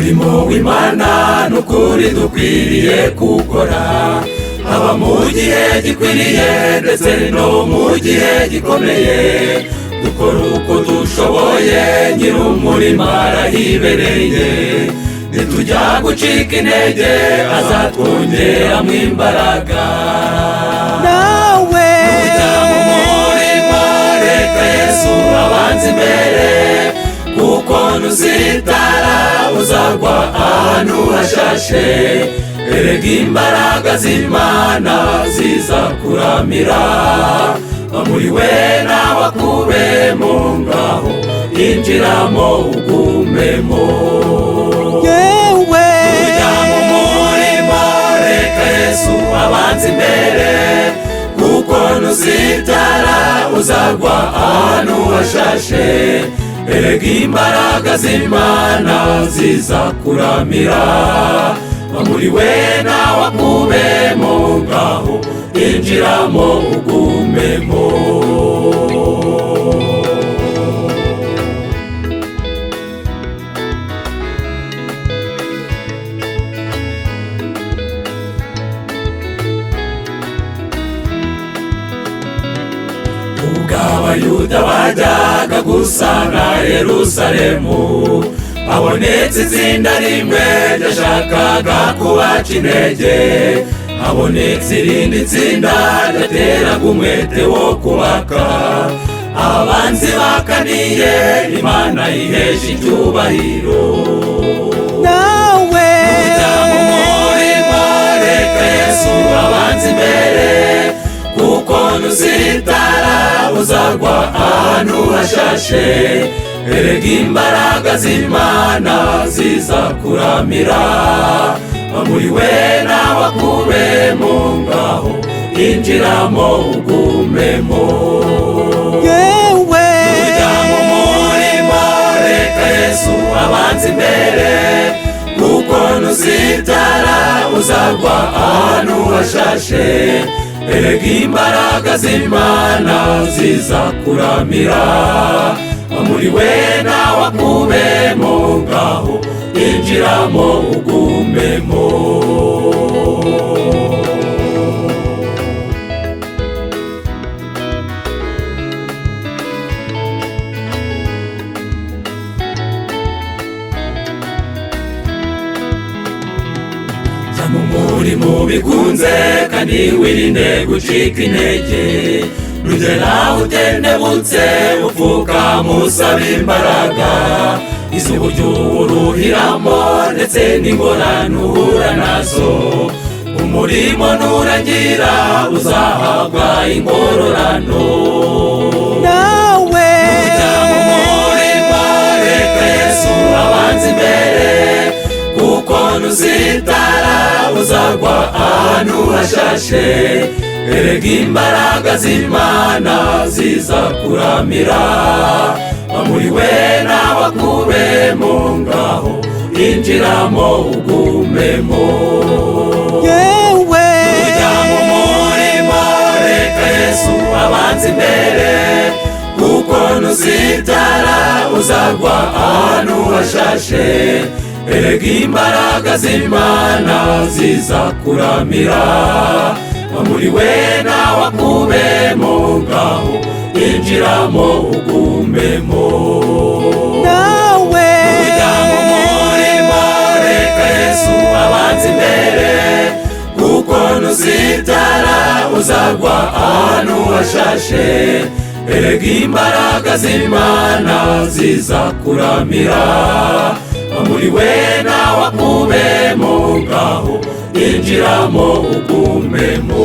umurimo w'Imana n'ukuri dukwiriye gukora, haba mu gihe gikwiriye ndetse no mu gihe gikomeye. Dukora uko dushoboye, nyir'umurimo arahibereye. Nitujya gucika intege azatwongeramo imbaraga. nawe Ujya mu murimo, reka Yesu abanze imbere, kuko nuzitara uzagwa ahantu hashashe. Erega imbaraga z'Imana zizakuramira, muri we nawe akubemo, ngaho injiramo ugumemo. yewe Ujya mu murimo, reka Yesu abanze imbere, kuko nuzitara uzagwa ahantu hashashe. Erega imbaraga z'Imana zizakuramira, muri we nawe akubemo, ngaho injiramo ugumemo. Ubwo Abayuda bajyaga gusana Yerusalemu, habonetse itsinda rimwe ryashakaga kubaca intege. Habonetse irindi tsinda ryateraga umwete wo kubaka. Abanzi bakaniye Imana yihesha icyubahiro. nawe Ujya mu murimo, reka Yesu abanze imbere, kuko nuzitara uzagwa ahantu hashashe. Erega imbaraga z'Imana zizakuramira, muri we nawe akubemo, ngaho injiramo ugumemo. yewe Ujya mu murimo, reka Yesu abanze imbere, kuko nuzitara uzagwa ahantu hashashe. Erega imbaraga z'Imana zizakuramira, muri we nawe akubemo, ngaho injiramo ugumemo. Jya mu murimo bikunze kandi wirinde gucika intege. Nugera utendebutse upfukama usaba imbaraga, iz'uburyo uruhiramo ndetse n'ingorane uhura nazo. Umurimo nurangira uzahabwa ingororano. nawe Ujya mu murimo, reka Yesu abanze imbere, kuko nuzitara uzagwa ahantu hashashe. Erega imbaraga z'Imana zizakuramira, muri we nawe akubemo, ngaho injiramo ugumemo. yewe Ujya mu murimo, reka Yesu abanze imbere, kuko nuzitara uzagwa ahantu hashashe. Erega imbaraga z'Imana zizakuramira, muri we nawe akubemo, ngaho injiramo ugumemo. nawe Ujya mu murimo, reka Yesu abanze imbere, kuko nuzitara uzagwa ahantu hashashe. Erega imbaraga z'Imana zizakuramira, muri we nawe akubemo, ngaho injiramo ugumemo.